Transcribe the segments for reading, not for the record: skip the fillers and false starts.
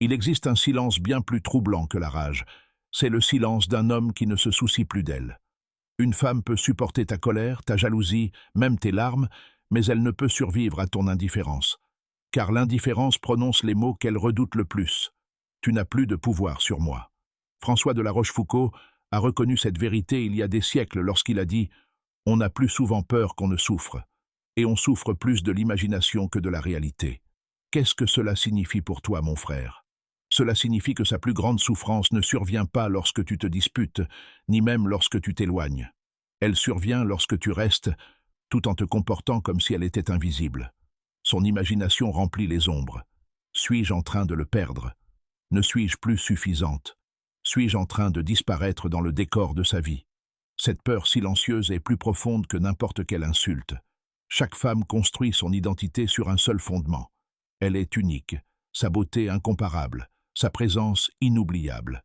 Il existe un silence bien plus troublant que la rage. C'est le silence d'un homme qui ne se soucie plus d'elle. Une femme peut supporter ta colère, ta jalousie, même tes larmes, mais elle ne peut survivre à ton indifférence. Car l'indifférence prononce les mots qu'elle redoute le plus. Tu n'as plus de pouvoir sur moi. François de La Rochefoucauld a reconnu cette vérité il y a des siècles lorsqu'il a dit « On a plus souvent peur qu'on ne souffre, et on souffre plus de l'imagination que de la réalité ». Qu'est-ce que cela signifie pour toi, mon frère? Cela signifie que sa plus grande souffrance ne survient pas lorsque tu te disputes, ni même lorsque tu t'éloignes. Elle survient lorsque tu restes, tout en te comportant comme si elle était invisible. Son imagination remplit les ombres. Suis-je en train de le perdre? Ne suis-je plus suffisante? Suis-je en train de disparaître dans le décor de sa vie? Cette peur silencieuse est plus profonde que n'importe quelle insulte. Chaque femme construit son identité sur un seul fondement. Elle est unique, sa beauté incomparable, sa présence inoubliable.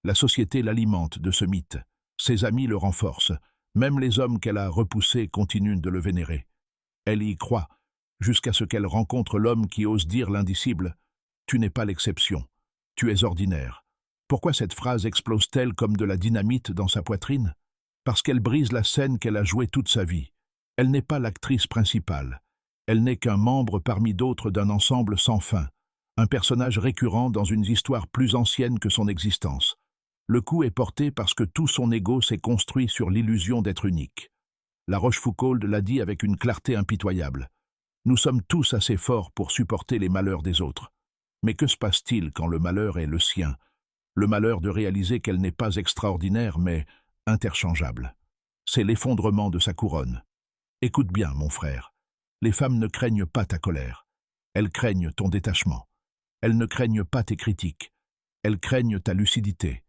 La société l'alimente de ce mythe. Ses amis le renforcent. Même les hommes qu'elle a repoussés continuent de le vénérer. Elle y croit, jusqu'à ce qu'elle rencontre l'homme qui ose dire l'indicible « Tu n'es pas l'exception, tu es ordinaire ». Pourquoi cette phrase explose-t-elle comme de la dynamite dans sa poitrine? Parce qu'elle brise la scène qu'elle a jouée toute sa vie. Elle n'est pas l'actrice principale. Elle n'est qu'un membre parmi d'autres d'un ensemble sans fin, un personnage récurrent dans une histoire plus ancienne que son existence. Le coup est porté parce que tout son ego s'est construit sur l'illusion d'être unique. La Rochefoucauld l'a dit avec une clarté impitoyable. Nous sommes tous assez forts pour supporter les malheurs des autres. Mais que se passe-t-il quand le malheur est le sien? Le malheur de réaliser qu'elle n'est pas extraordinaire, mais interchangeable. C'est l'effondrement de sa couronne. Écoute bien, mon frère. Les femmes ne craignent pas ta colère. Elles craignent ton détachement. Elles ne craignent pas tes critiques. Elles craignent ta lucidité.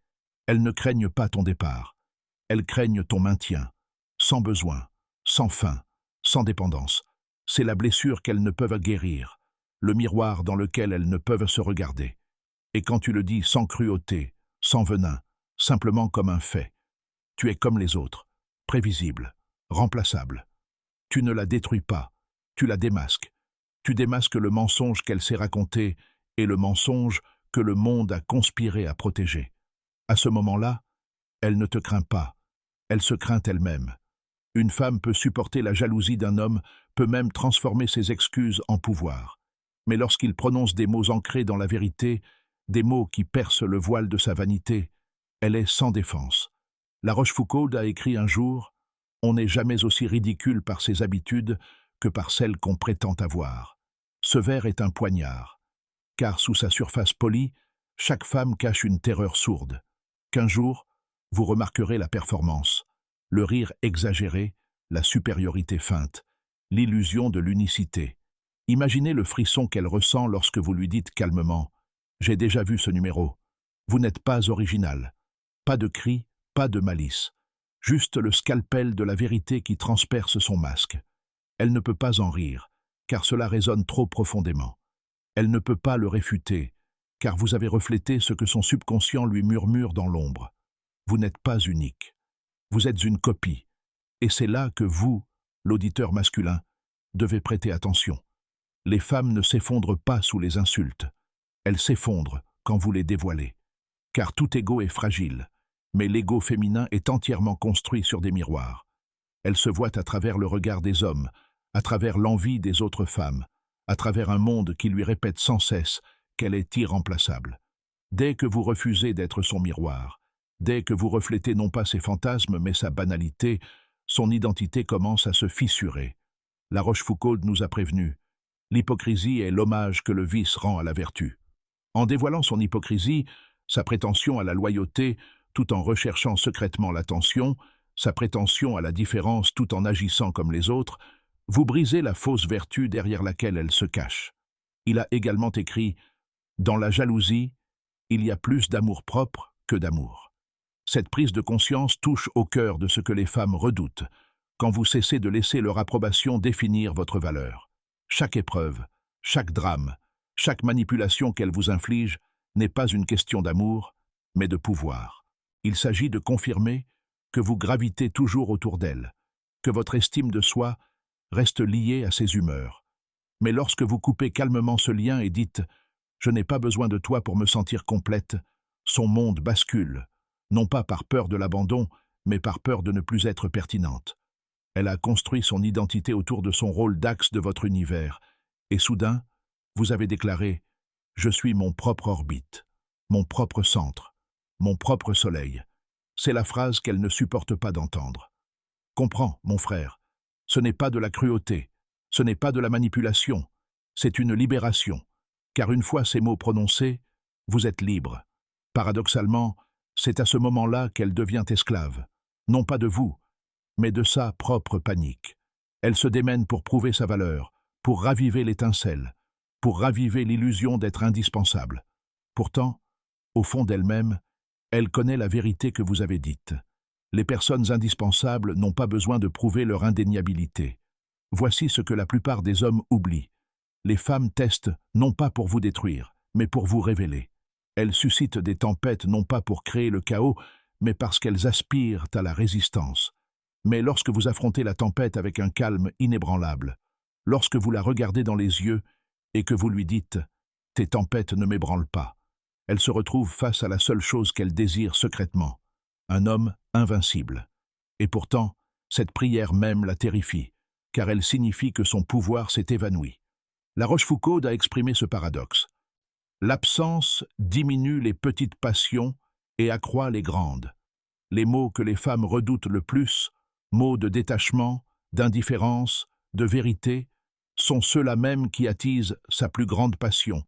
Elles ne craignent pas ton départ. Elles craignent ton maintien. Sans besoin, sans fin, sans dépendance. C'est la blessure qu'elles ne peuvent guérir, le miroir dans lequel elles ne peuvent se regarder. Et quand tu le dis sans cruauté, sans venin, simplement comme un fait, tu es comme les autres, prévisible, remplaçable. Tu ne la détruis pas, tu la démasques. Tu démasques le mensonge qu'elle s'est raconté et le mensonge que le monde a conspiré à protéger. À ce moment-là, elle ne te craint pas, elle se craint elle-même. Une femme peut supporter la jalousie d'un homme, peut même transformer ses excuses en pouvoir. Mais lorsqu'il prononce des mots ancrés dans la vérité, des mots qui percent le voile de sa vanité, elle est sans défense. La Rochefoucauld a écrit un jour « On n'est jamais aussi ridicule par ses habitudes que par celles qu'on prétend avoir. Ce vers est un poignard, car sous sa surface polie, chaque femme cache une terreur sourde. Qu'un jour, vous remarquerez la performance, le rire exagéré, la supériorité feinte, l'illusion de l'unicité. Imaginez le frisson qu'elle ressent lorsque vous lui dites calmement « J'ai déjà vu ce numéro. Vous n'êtes pas original. Pas de cri, pas de malice. Juste le scalpel de la vérité qui transperce son masque. Elle ne peut pas en rire, car cela résonne trop profondément. Elle ne peut pas le réfuter, car vous avez reflété ce que son subconscient lui murmure dans l'ombre. Vous n'êtes pas unique. Vous êtes une copie. Et c'est là que vous, l'auditeur masculin, devez prêter attention. Les femmes ne s'effondrent pas sous les insultes. Elles s'effondrent quand vous les dévoilez. Car tout ego est fragile, mais l'ego féminin est entièrement construit sur des miroirs. Elle se voit à travers le regard des hommes, à travers l'envie des autres femmes, à travers un monde qui lui répète sans cesse qu'elle est irremplaçable. Dès que vous refusez d'être son miroir, dès que vous reflétez non pas ses fantasmes mais sa banalité, son identité commence à se fissurer. La Rochefoucauld nous a prévenus. L'hypocrisie est l'hommage que le vice rend à la vertu. En dévoilant son hypocrisie, sa prétention à la loyauté, tout en recherchant secrètement l'attention, sa prétention à la différence tout en agissant comme les autres, vous brisez la fausse vertu derrière laquelle elle se cache. Il a également écrit « Dans la jalousie, il y a plus d'amour-propre que d'amour ». Cette prise de conscience touche au cœur de ce que les femmes redoutent, quand vous cessez de laisser leur approbation définir votre valeur. Chaque épreuve, chaque drame, chaque manipulation qu'elle vous inflige n'est pas une question d'amour, mais de pouvoir. Il s'agit de confirmer que vous gravitez toujours autour d'elle, que votre estime de soi reste liée à ses humeurs. Mais lorsque vous coupez calmement ce lien et dites Je n'ai pas besoin de toi pour me sentir complète. Son monde bascule, non pas par peur de l'abandon, mais par peur de ne plus être pertinente. Elle a construit son identité autour de son rôle d'axe de votre univers, et soudain, vous avez déclaré « Je suis mon propre orbite, mon propre centre, mon propre soleil ». C'est la phrase qu'elle ne supporte pas d'entendre. Comprends, mon frère, ce n'est pas de la cruauté, ce n'est pas de la manipulation, c'est une libération, car une fois ces mots prononcés, vous êtes libre. Paradoxalement, c'est à ce moment-là qu'elle devient esclave, non pas de vous, mais de sa propre panique. Elle se démène pour prouver sa valeur, pour raviver l'étincelle, pour raviver l'illusion d'être indispensable. Pourtant, au fond d'elle-même, elle connaît la vérité que vous avez dite. Les personnes indispensables n'ont pas besoin de prouver leur indéniabilité. Voici ce que la plupart des hommes oublient. Les femmes testent non pas pour vous détruire, mais pour vous révéler. Elles suscitent des tempêtes non pas pour créer le chaos, mais parce qu'elles aspirent à la résistance. Mais lorsque vous affrontez la tempête avec un calme inébranlable, lorsque vous la regardez dans les yeux et que vous lui dites « Tes tempêtes ne m'ébranlent pas », elle se retrouve face à la seule chose qu'elle désire secrètement, un homme invincible. Et pourtant, cette prière même la terrifie, car elle signifie que son pouvoir s'est évanoui. La Rochefoucauld a exprimé ce paradoxe. L'absence diminue les petites passions et accroît les grandes. Les mots que les femmes redoutent le plus, mots de détachement, d'indifférence, de vérité, sont ceux-là même qui attisent sa plus grande passion,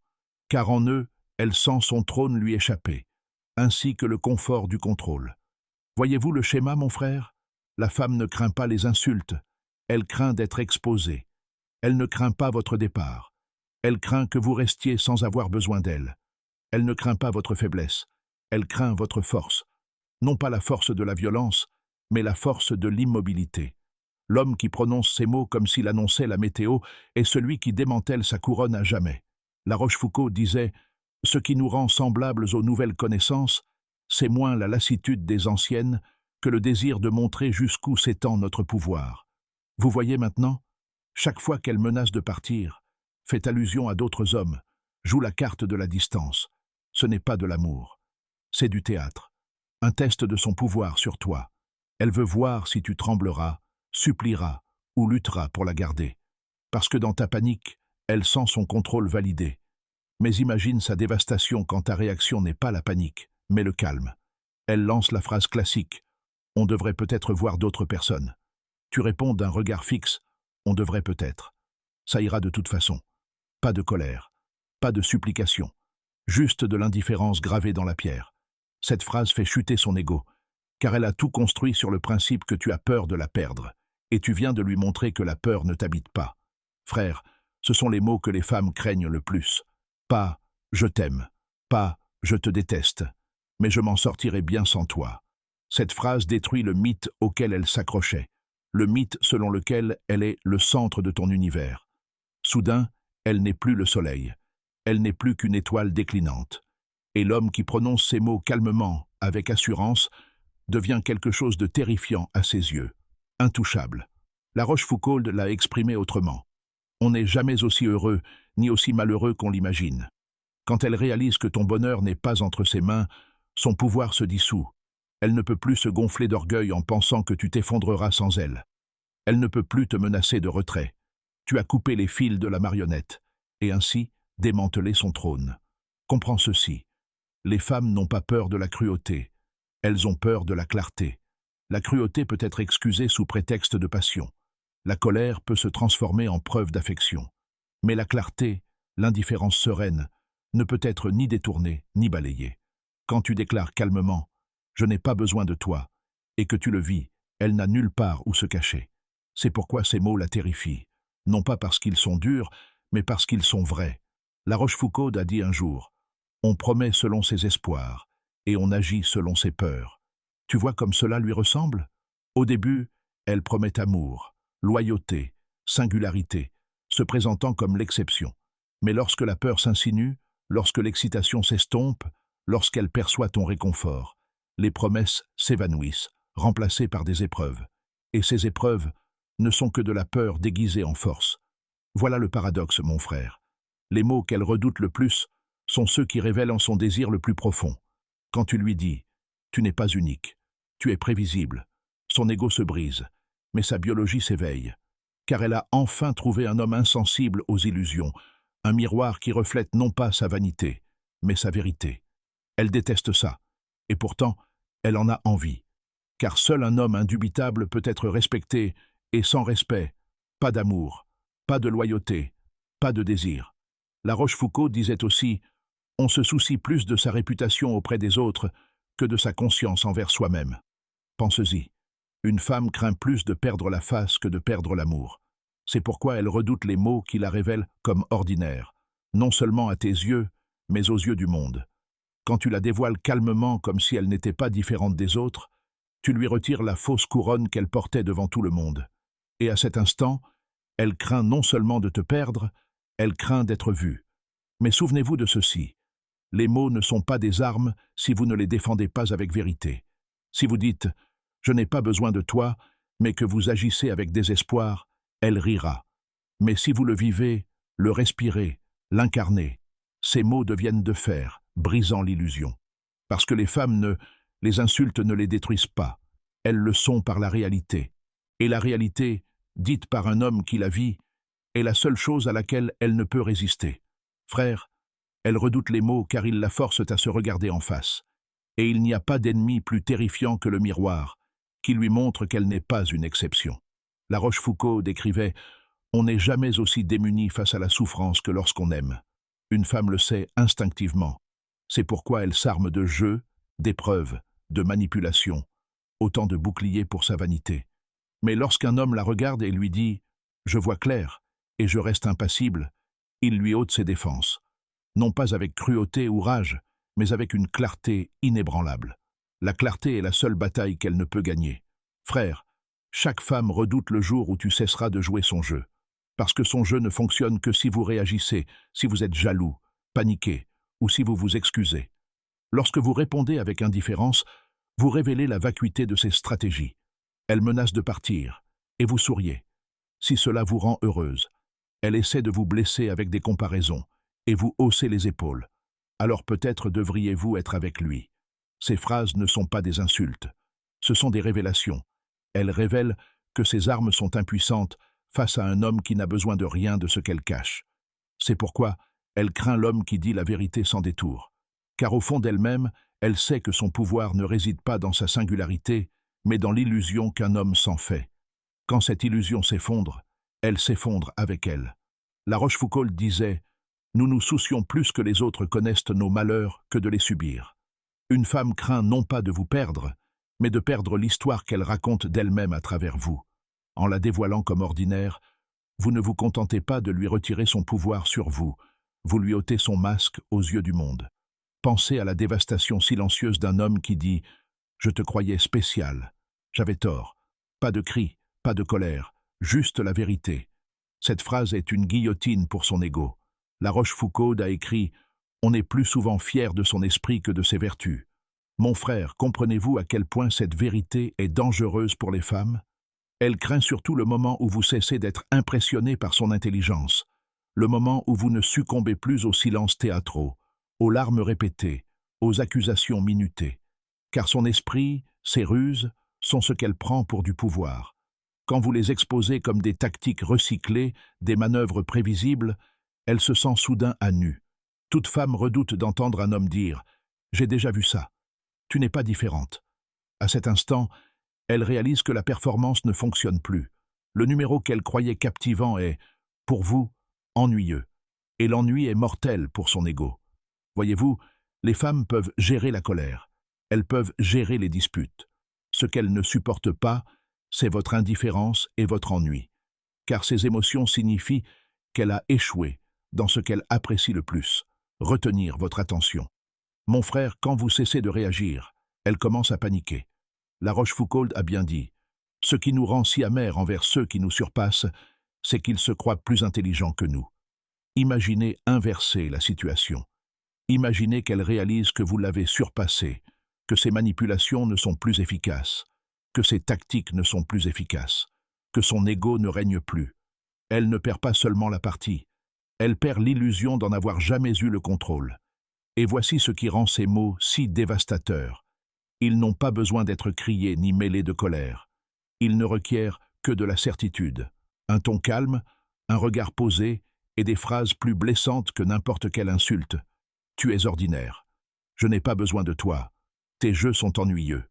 car en eux, elle sent son trône lui échapper, ainsi que le confort du contrôle. Voyez-vous le schéma, mon frère? La femme ne craint pas les insultes, elle craint d'être exposée. Elle ne craint pas votre départ. Elle craint que vous restiez sans avoir besoin d'elle. Elle ne craint pas votre faiblesse, elle craint votre force. Non pas la force de la violence, mais la force de l'immobilité. L'homme qui prononce ces mots comme s'il annonçait la météo est celui qui démantèle sa couronne à jamais. La Rochefoucauld disait « Ce qui nous rend semblables aux nouvelles connaissances, c'est moins la lassitude des anciennes que le désir de montrer jusqu'où s'étend notre pouvoir. » Vous voyez maintenant, chaque fois qu'elle menace de partir, fait allusion à d'autres hommes, joue la carte de la distance. Ce n'est pas de l'amour, c'est du théâtre. Un test de son pouvoir sur toi. Elle veut voir si tu trembleras, supplieras ou lutteras pour la garder. Parce que dans ta panique, elle sent son contrôle validé. Mais imagine sa dévastation quand ta réaction n'est pas la panique, mais le calme. Elle lance la phrase classique « On devrait peut-être voir d'autres personnes ». Tu réponds d'un regard fixe « On devrait peut-être ». Ça ira de toute façon. Pas de colère, pas de supplication, juste de l'indifférence gravée dans la pierre. Cette phrase fait chuter son ego, car elle a tout construit sur le principe que tu as peur de la perdre, et tu viens de lui montrer que la peur ne t'habite pas. Frère, ce sont les mots que les femmes craignent le plus. Pas « je t'aime », pas « je te déteste », mais « je m'en sortirai bien sans toi ». Cette phrase détruit le mythe auquel elle s'accrochait, le mythe selon lequel elle est le centre de ton univers. Soudain, elle n'est plus le soleil, elle n'est plus qu'une étoile déclinante. Et l'homme qui prononce ces mots calmement, avec assurance, devient quelque chose de terrifiant à ses yeux, intouchable. La Rochefoucauld l'a exprimé autrement. On n'est jamais aussi heureux, ni aussi malheureux qu'on l'imagine. Quand elle réalise que ton bonheur n'est pas entre ses mains, son pouvoir se dissout. Elle ne peut plus se gonfler d'orgueil en pensant que tu t'effondreras sans elle. Elle ne peut plus te menacer de retrait. Tu as coupé les fils de la marionnette, et ainsi démantelé son trône. Comprends ceci. Les femmes n'ont pas peur de la cruauté. Elles ont peur de la clarté. La cruauté peut être excusée sous prétexte de passion. La colère peut se transformer en preuve d'affection. Mais la clarté, l'indifférence sereine, ne peut être ni détournée ni balayée. Quand tu déclares calmement « Je n'ai pas besoin de toi » et que tu le vis, elle n'a nulle part où se cacher. C'est pourquoi ces mots la terrifient, non pas parce qu'ils sont durs, mais parce qu'ils sont vrais. La Rochefoucauld a dit un jour « On promet selon ses espoirs et on agit selon ses peurs ». Tu vois comme cela lui ressemble? Au début, elle promet amour, loyauté, singularité, se présentant comme l'exception. Mais lorsque la peur s'insinue, lorsque l'excitation s'estompe, lorsqu'elle perçoit ton réconfort, les promesses s'évanouissent, remplacées par des épreuves. Et ces épreuves ne sont que de la peur déguisée en force. Voilà le paradoxe, mon frère. Les mots qu'elle redoute le plus sont ceux qui révèlent en son désir le plus profond. Quand tu lui dis « tu n'es pas unique, tu es prévisible », son ego se brise, mais sa biologie s'éveille, car elle a enfin trouvé un homme insensible aux illusions, un miroir qui reflète non pas sa vanité, mais sa vérité. Elle déteste ça, et pourtant, elle en a envie, car seul un homme indubitable peut être respecté, et sans respect, pas d'amour, pas de loyauté, pas de désir. La Rochefoucauld disait aussi « On se soucie plus de sa réputation auprès des autres que de sa conscience envers soi-même. » Pense-y, une femme craint plus de perdre la face que de perdre l'amour. C'est pourquoi elle redoute les mots qui la révèlent comme ordinaires, non seulement à tes yeux, mais aux yeux du monde. Quand tu la dévoiles calmement comme si elle n'était pas différente des autres, tu lui retires la fausse couronne qu'elle portait devant tout le monde. Et à cet instant, elle craint non seulement de te perdre, elle craint d'être vue. Mais souvenez-vous de ceci, les mots ne sont pas des armes si vous ne les défendez pas avec vérité. Si vous dites « je n'ai pas besoin de toi », mais que vous agissez avec désespoir, elle rira. Mais si vous le vivez, le respirez, l'incarnez, ces mots deviennent de fer, brisant l'illusion. Parce que les insultes ne les détruisent pas, elles le sont par la réalité. Et la réalité, dite par un homme qui la vit, est la seule chose à laquelle elle ne peut résister. Frère, elle redoute les mots car ils la forcent à se regarder en face. Et il n'y a pas d'ennemi plus terrifiant que le miroir, qui lui montre qu'elle n'est pas une exception. La Rochefoucauld écrivait « On n'est jamais aussi démuni face à la souffrance que lorsqu'on aime. Une femme le sait instinctivement. C'est pourquoi elle s'arme de jeux, d'épreuves, de manipulations, autant de boucliers pour sa vanité. Mais lorsqu'un homme la regarde et lui dit « Je vois clair et je reste impassible », il lui ôte ses défenses. Non pas avec cruauté ou rage, mais avec une clarté inébranlable. La clarté est la seule bataille qu'elle ne peut gagner. Frère, chaque femme redoute le jour où tu cesseras de jouer son jeu. Parce que son jeu ne fonctionne que si vous réagissez, si vous êtes jaloux, paniqué, ou si vous vous excusez. Lorsque vous répondez avec indifférence, vous révélez la vacuité de ses stratégies. Elle menace de partir, et vous souriez. Si cela vous rend heureuse, elle essaie de vous blesser avec des comparaisons, et vous haussez les épaules. Alors peut-être devriez-vous être avec lui. Ces phrases ne sont pas des insultes, ce sont des révélations. Elles révèlent que ses armes sont impuissantes face à un homme qui n'a besoin de rien de ce qu'elle cache. C'est pourquoi elle craint l'homme qui dit la vérité sans détour. Car au fond d'elle-même, elle sait que son pouvoir ne réside pas dans sa singularité, mais dans l'illusion qu'un homme s'en fait. Quand cette illusion s'effondre, elle s'effondre avec elle. La Rochefoucauld disait « Nous nous soucions plus que les autres connaissent nos malheurs que de les subir. » Une femme craint non pas de vous perdre, mais de perdre l'histoire qu'elle raconte d'elle-même à travers vous. En la dévoilant comme ordinaire, vous ne vous contentez pas de lui retirer son pouvoir sur vous, vous lui ôtez son masque aux yeux du monde. Pensez à la dévastation silencieuse d'un homme qui dit « Je te croyais spécial, j'avais tort, pas de cris, pas de colère, juste la vérité. » Cette phrase est une guillotine pour son ego. La Rochefoucauld a écrit « On est plus souvent fier de son esprit que de ses vertus. » Mon frère, comprenez-vous à quel point cette vérité est dangereuse pour les femmes? Elle craint surtout le moment où vous cessez d'être impressionné par son intelligence, le moment où vous ne succombez plus aux silences théâtraux, aux larmes répétées, aux accusations minutées. Car son esprit, ses ruses, sont ce qu'elle prend pour du pouvoir. Quand vous les exposez comme des tactiques recyclées, des manœuvres prévisibles, elle se sent soudain à nu. Toute femme redoute d'entendre un homme dire « J'ai déjà vu ça. Tu n'es pas différente. » À cet instant, elle réalise que la performance ne fonctionne plus. Le numéro qu'elle croyait captivant est, pour vous, ennuyeux. Et l'ennui est mortel pour son ego. Voyez-vous, les femmes peuvent gérer la colère. Elles peuvent gérer les disputes. Ce qu'elles ne supportent pas, c'est votre indifférence et votre ennui. Car ces émotions signifient qu'elle a échoué dans ce qu'elle apprécie le plus, retenir votre attention. Mon frère, quand vous cessez de réagir, elle commence à paniquer. La Rochefoucauld a bien dit « Ce qui nous rend si amers envers ceux qui nous surpassent, c'est qu'ils se croient plus intelligents que nous. » Imaginez inverser la situation. Imaginez qu'elle réalise que vous l'avez surpassée, que ses manipulations ne sont plus efficaces, que ses tactiques ne sont plus efficaces, que son ego ne règne plus. Elle ne perd pas seulement la partie, elle perd l'illusion d'en avoir jamais eu le contrôle. Et voici ce qui rend ces mots si dévastateurs. Ils n'ont pas besoin d'être criés ni mêlés de colère. Ils ne requièrent que de la certitude, un ton calme, un regard posé et des phrases plus blessantes que n'importe quelle insulte. Tu es ordinaire. Je n'ai pas besoin de toi. Tes jeux sont ennuyeux.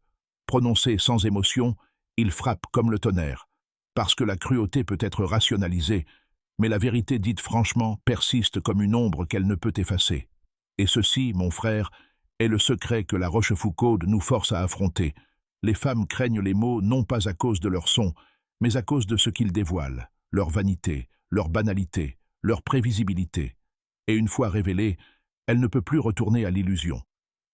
Prononcés sans émotion, ils frappent comme le tonnerre. Parce que la cruauté peut être rationalisée, mais la vérité dite franchement persiste comme une ombre qu'elle ne peut effacer. Et ceci, mon frère, est le secret que la Rochefoucauld nous force à affronter. Les femmes craignent les mots non pas à cause de leur son, mais à cause de ce qu'ils dévoilent, leur vanité, leur banalité, leur prévisibilité. Et une fois révélée, elle ne peut plus retourner à l'illusion.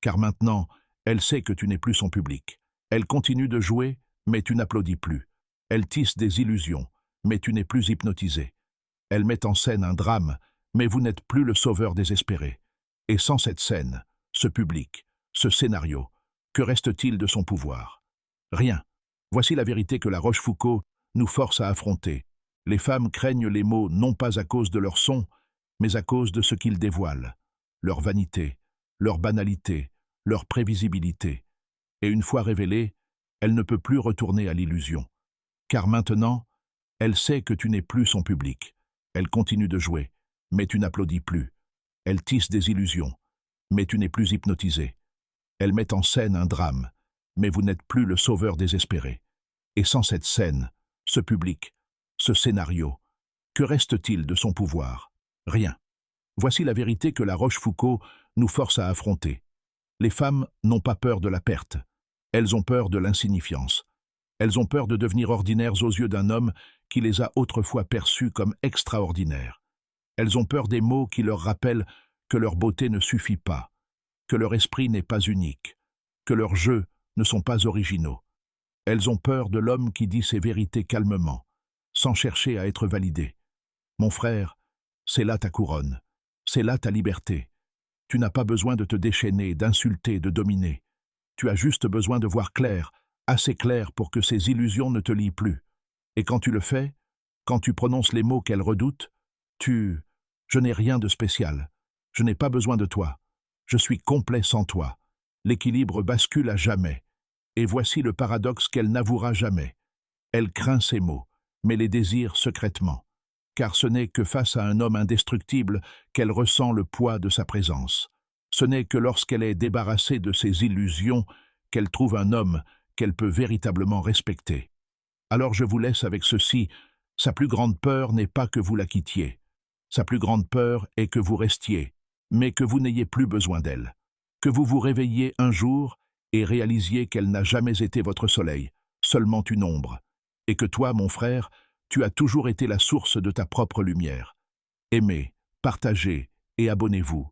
Car maintenant, elle sait que tu n'es plus son public. Elle continue de jouer, mais tu n'applaudis plus. Elle tisse des illusions, mais tu n'es plus hypnotisé. Elle met en scène un drame, mais vous n'êtes plus le sauveur désespéré. Et sans cette scène, ce public, ce scénario, que reste-t-il de son pouvoir? Rien. Voici la vérité que la Rochefoucauld nous force à affronter. Les femmes craignent les mots non pas à cause de leur son, mais à cause de ce qu'ils dévoilent, leur vanité, leur banalité, leur prévisibilité. Et une fois révélée, elle ne peut plus retourner à l'illusion. Car maintenant, elle sait que tu n'es plus son public. Elle continue de jouer, mais tu n'applaudis plus. Elle tisse des illusions, mais tu n'es plus hypnotisé. Elle met en scène un drame, mais vous n'êtes plus le sauveur désespéré. Et sans cette scène, ce public, ce scénario, que reste-t-il de son pouvoir? Rien. Voici la vérité que la Rochefoucauld nous force à affronter. Les femmes n'ont pas peur de la perte. Elles ont peur de l'insignifiance. Elles ont peur de devenir ordinaires aux yeux d'un homme qui les a autrefois perçues comme extraordinaires. Elles ont peur des mots qui leur rappellent que leur beauté ne suffit pas, que leur esprit n'est pas unique, que leurs jeux ne sont pas originaux. Elles ont peur de l'homme qui dit ses vérités calmement, sans chercher à être validé. Mon frère, c'est là ta couronne, c'est là ta liberté. Tu n'as pas besoin de te déchaîner, d'insulter, de dominer. Tu as juste besoin de voir clair, assez clair pour que ces illusions ne te lient plus. Et quand tu le fais, quand tu prononces les mots qu'elles redoutent, je n'ai rien de spécial. Je n'ai pas besoin de toi. Je suis complet sans toi. L'équilibre bascule à jamais. Et voici le paradoxe qu'elle n'avouera jamais. Elle craint ces mots, mais les désire secrètement. Car ce n'est que face à un homme indestructible qu'elle ressent le poids de sa présence. Ce n'est que lorsqu'elle est débarrassée de ses illusions qu'elle trouve un homme qu'elle peut véritablement respecter. Alors je vous laisse avec ceci. Sa plus grande peur n'est pas que vous la quittiez. Sa plus grande peur est que vous restiez, mais que vous n'ayez plus besoin d'elle. Que vous vous réveilliez un jour et réalisiez qu'elle n'a jamais été votre soleil, seulement une ombre. Et que toi, mon frère, tu as toujours été la source de ta propre lumière. Aimez, partagez et abonnez-vous.